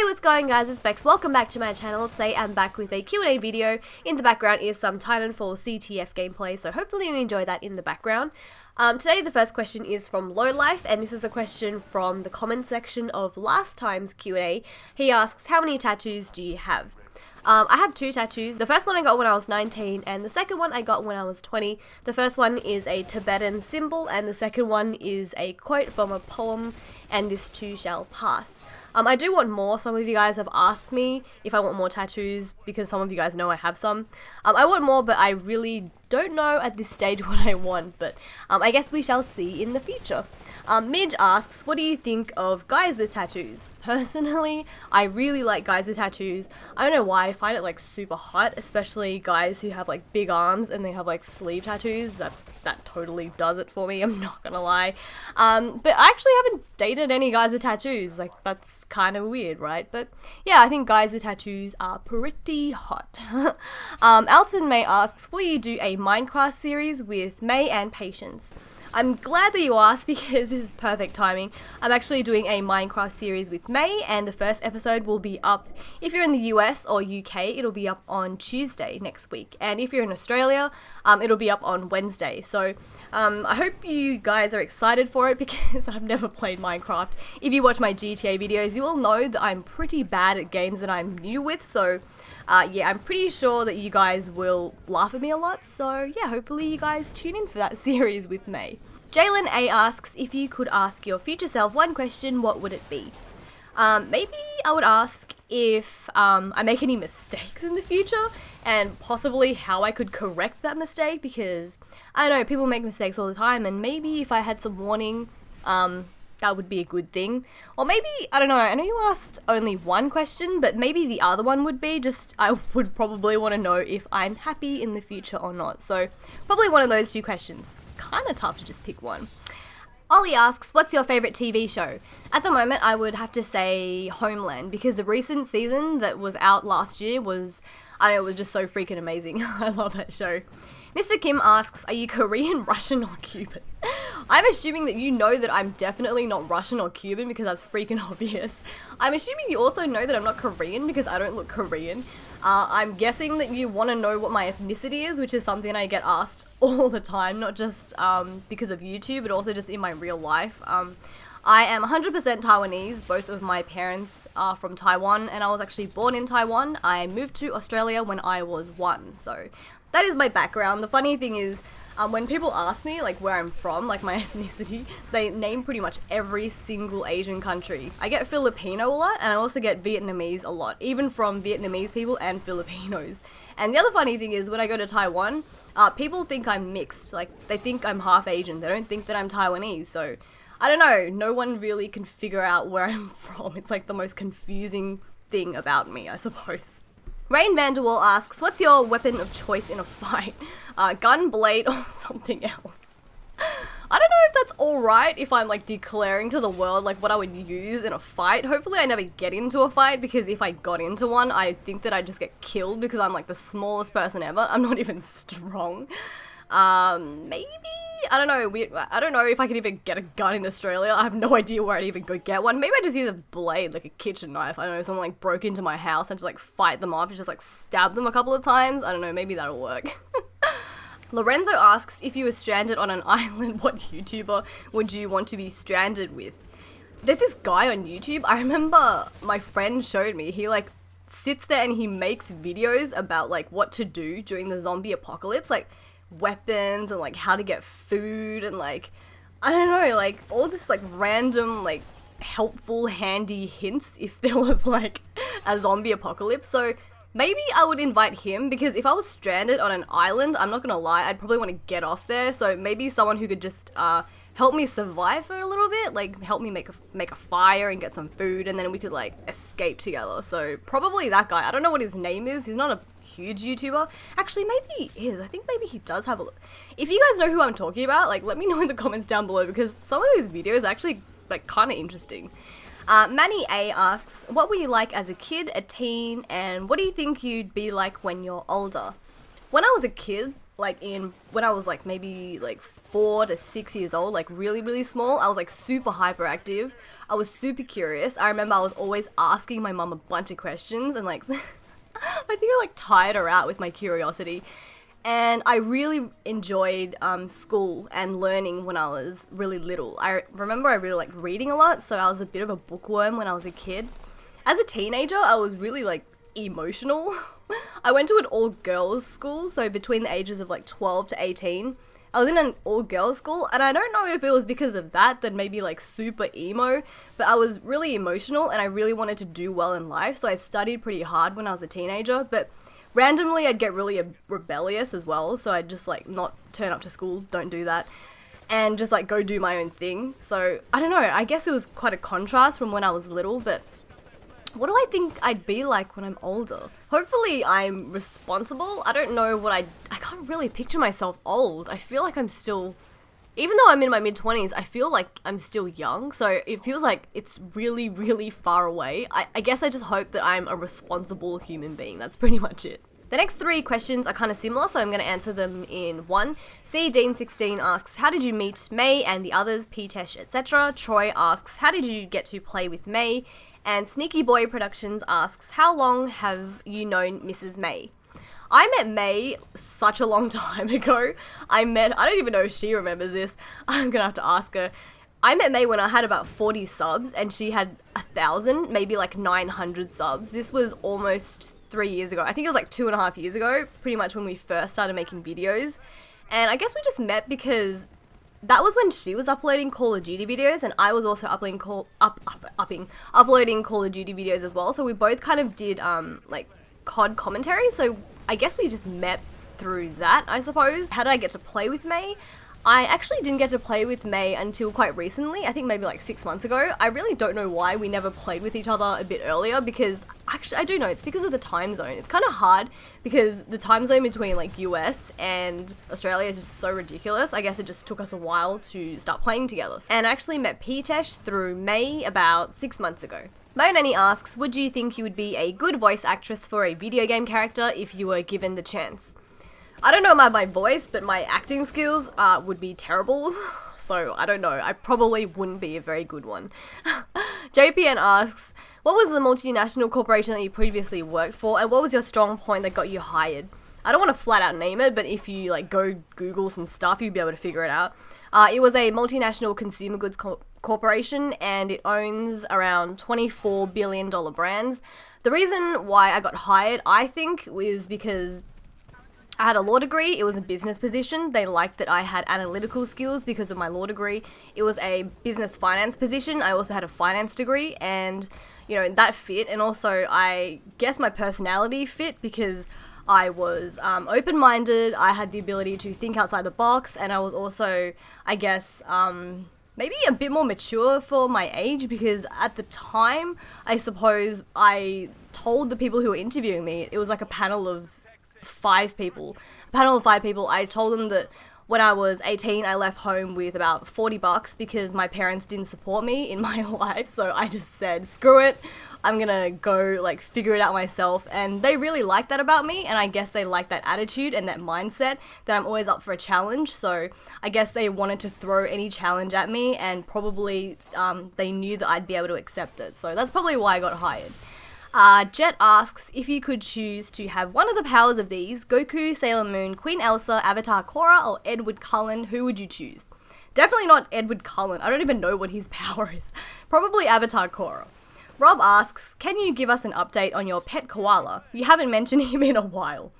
What's going guys, it's Bex. Welcome back to my channel. Today I'm back with a Q&A video. In the background is some Titanfall CTF gameplay, so hopefully you enjoy that in the background. Today the first question is from Lowlife, and this is a question from the comment section of last time's Q&A. He asks, how many tattoos do you have? I have 2 tattoos. The first one I got when I was 19 and the second one I got when I was 20. The first one is a Tibetan symbol and the second one is a quote from a poem, and this too shall pass. I do want more. Some of you guys have asked me if I want more tattoos because some of you guys know I have some. I want more, but I really don't know at this stage what I want, but I guess we shall see in the future. Midge asks, what do you think of guys with tattoos? Personally, I really like guys with tattoos. I don't know why, I find it like super hot, especially guys who have like big arms and they have like sleeve tattoos. That totally does it for me, I'm not gonna lie. But I actually haven't dated any guys with tattoos, like that's kind of weird, right? But yeah, I think guys with tattoos are pretty hot. Alton May asks, will you do a Minecraft series with May and Patience? I'm glad that you asked because this is perfect timing. I'm actually doing a Minecraft series with May and the first episode will be up, if you're in the US or UK, it'll be up on Tuesday next week. And if you're in Australia, it'll be up on Wednesday. So I hope you guys are excited for it because I've never played Minecraft. If you watch my GTA videos, you will know that I'm pretty bad at games that I'm new with. So yeah, I'm pretty sure that you guys will laugh at me a lot, so yeah, hopefully you guys tune in for that series with May. Jalen A asks, if you could ask your future self one question, what would it be? Maybe I would ask if I make any mistakes in the future, and possibly how I could correct that mistake, because I don't know, people make mistakes all the time, and maybe if I had some warning, that would be a good thing. Or maybe, I don't know, I know you asked only one question, but maybe the other one would be just, I would probably want to know if I'm happy in the future or not. So probably one of those 2 questions. Kind of tough to just pick one. Ollie asks, what's your favourite TV show? At the moment, I would have to say Homeland, because the recent season that was out last year was, I don't know, it was just so freaking amazing. I love that show. Mr. Kim asks, are you Korean, Russian, or Cuban? I'm assuming that you know that I'm definitely not Russian or Cuban because that's freaking obvious. I'm assuming you also know that I'm not Korean because I don't look Korean. I'm guessing that you want to know what my ethnicity is, which is something I get asked all the time, not just because of YouTube, but also just in my real life. I am 100% Taiwanese. Both of my parents are from Taiwan, and I was actually born in Taiwan. I moved to Australia when I was 1, so that is my background. The funny thing is, when people ask me like where I'm from, like my ethnicity, they name pretty much every single Asian country. I get Filipino a lot, and I also get Vietnamese a lot, even from Vietnamese people and Filipinos. And the other funny thing is, when I go to Taiwan, people think I'm mixed. Like, they think I'm half Asian. They don't think that I'm Taiwanese. So I don't know, no one really can figure out where I'm from. It's like the most confusing thing about me, I suppose. Rain Vanderwall asks, what's your weapon of choice in a fight? Gun, blade, or something else? I don't know if that's alright if I'm like declaring to the world like what I would use in a fight. Hopefully I never get into a fight, because if I got into one, I think that I'd just get killed because I'm like the smallest person ever. I'm not even strong. Maybe? I don't know. I don't know if I could even get a gun in Australia. I have no idea where I'd even go get one. Maybe I just use a blade, like a kitchen knife. I don't know, someone like broke into my house and just like fight them off. Just like stab them a couple of times. I don't know, maybe that'll work. Lorenzo asks, if you were stranded on an island, what YouTuber would you want to be stranded with? There's this guy on YouTube. I remember my friend showed me. He like sits there and he makes videos about like what to do during the zombie apocalypse. Like weapons and like how to get food and like I don't know, like all this like random like helpful handy hints if there was like a zombie apocalypse. So maybe I would invite him, because if I was stranded on an island, I'm not gonna lie, I'd probably want to get off there. So maybe someone who could just help me survive for a little bit, like help me make a fire and get some food, and then we could like escape together. So probably that guy. I don't know what his name is. He's not a huge YouTuber. Actually, maybe he is. I think maybe he does have a look. If you guys know who I'm talking about, like let me know in the comments down below, because some of these videos are actually like kind of interesting. Manny A asks, what were you like as a kid, a teen, and what do you think you'd be like when you're older? When I was a kid, when I was like maybe like 4 to 6 years old, like really, really small. I was like super hyperactive. I was super curious. I remember I was always asking my mum a bunch of questions and like, I think I like tired her out with my curiosity. And I really enjoyed school and learning when I was really little. I remember I really liked reading a lot, so I was a bit of a bookworm when I was a kid. As a teenager, I was really like emotional. I went to an all-girls school, so between the ages of like 12 to 18, I was in an all-girls school, and I don't know if it was because of that maybe like super emo, but I was really emotional and I really wanted to do well in life, so I studied pretty hard when I was a teenager, but randomly I'd get really rebellious as well, so I'd just like not turn up to school, don't do that, and just like go do my own thing. So I don't know, I guess it was quite a contrast from when I was little, but what do I think I'd be like when I'm older? Hopefully I'm responsible. I don't know what I can't really picture myself old. I feel like I'm still, even though I'm in my mid-20s, I feel like I'm still young. So it feels like it's really, really far away. I guess I just hope that I'm a responsible human being. That's pretty much it. The next 3 questions are kind of similar, so I'm going to answer them in one. C. Dean16 asks, how did you meet May and the others, P-Tesh, etc.? Troy asks, how did you get to play with May? And Sneaky Boy Productions asks, how long have you known MissesMae? I met May such a long time ago. I don't even know if she remembers this. I'm gonna have to ask her. I met May when I had about 40 subs and she had 1,000, maybe like 900 subs. This was almost 3 years ago. I think it was like 2.5 years ago, pretty much when we first started making videos. And I guess we just met because that was when she was uploading Call of Duty videos and I was also uploading Call of Duty videos as well. So we both kind of did like COD commentary. So I guess we just met through that, I suppose. How did I get to play with May? I actually didn't get to play with May until quite recently, I think maybe like 6 months ago. I really don't know why we never played with each other a bit earlier, because actually I do know, it's because of the time zone. It's kind of hard because the time zone between like US and Australia is just so ridiculous. I guess it just took us a while to start playing together. And I actually met P-Tesh through May about 6 months ago. My Nanny asks, would you think you would be a good voice actress for a video game character if you were given the chance? I don't know about my voice, but my acting skills would be terrible, so I don't know. I probably wouldn't be a very good one. JPN asks, what was the multinational corporation that you previously worked for, and what was your strong point that got you hired? I don't want to flat out name it, but if you like go Google some stuff, you'll be able to figure it out. It was a multinational consumer goods corporation, and it owns around $24 billion brands. The reason why I got hired, I think, was because I had a law degree. It was a business position. They liked that I had analytical skills because of my law degree. It was a business finance position. I also had a finance degree, and you know, that fit. And also I guess my personality fit because I was open-minded. I had the ability to think outside the box, and I was also, I guess, maybe a bit more mature for my age, because at the time, I suppose I told the people who were interviewing me, it was like a panel of 5 people. I told them that when I was 18, I left home with about $40 because my parents didn't support me in my life. So I just said, screw it. I'm gonna go like figure it out myself. And they really liked that about me. And I guess they liked that attitude and that mindset that I'm always up for a challenge. So I guess they wanted to throw any challenge at me, and probably they knew that I'd be able to accept it. So that's probably why I got hired. Jet asks, if you could choose to have one of the powers of these, Goku, Sailor Moon, Queen Elsa, Avatar Korra, or Edward Cullen, who would you choose? Definitely not Edward Cullen. I don't even know what his power is. Probably Avatar Korra. Rob asks, can you give us an update on your pet koala? You haven't mentioned him in a while.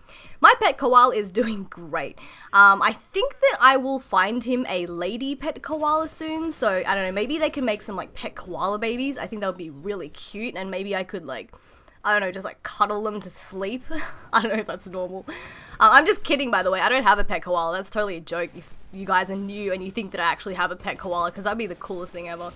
My pet koala is doing great. I think that I will find him a lady pet koala soon, so I don't know, maybe they can make some like pet koala babies. I think that would be really cute, and maybe I could like, I don't know, just like cuddle them to sleep. I don't know if that's normal. I'm just kidding, by the way. I don't have a pet koala. That's totally a joke if you guys are new and you think that I actually have a pet koala, because that'd be the coolest thing ever.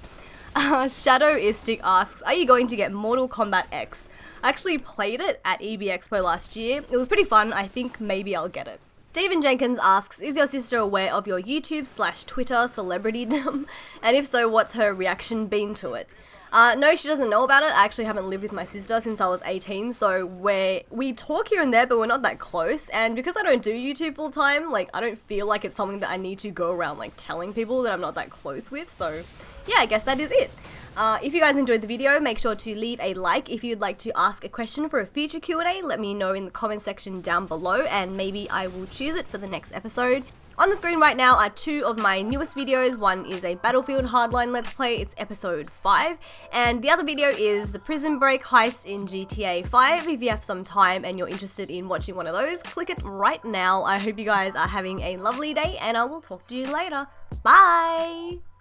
Shadowistic asks, are you going to get Mortal Kombat X? I actually played it at EB Expo last year. It was pretty fun. I think maybe I'll get it. Stephen Jenkins asks, is your sister aware of your YouTube/Twitter celebritydom? And if so, what's her reaction been to it? No, she doesn't know about it. I actually haven't lived with my sister since I was 18, so we talk here and there, but we're not that close. And because I don't do YouTube full time, like, I don't feel like it's something that I need to go around, like, telling people that I'm not that close with. So, yeah, I guess that is it. If you guys enjoyed the video, make sure to leave a like. If you'd like to ask a question for a future Q&A, let me know in the comment section down below, and maybe I will choose it for the next episode. On the screen right now are two of my newest videos. One is a Battlefield Hardline Let's Play, it's episode 5, and the other video is the Prison Break heist in GTA 5. If you have some time and you're interested in watching one of those, click it right now. I hope you guys are having a lovely day, and I will talk to you later. Bye!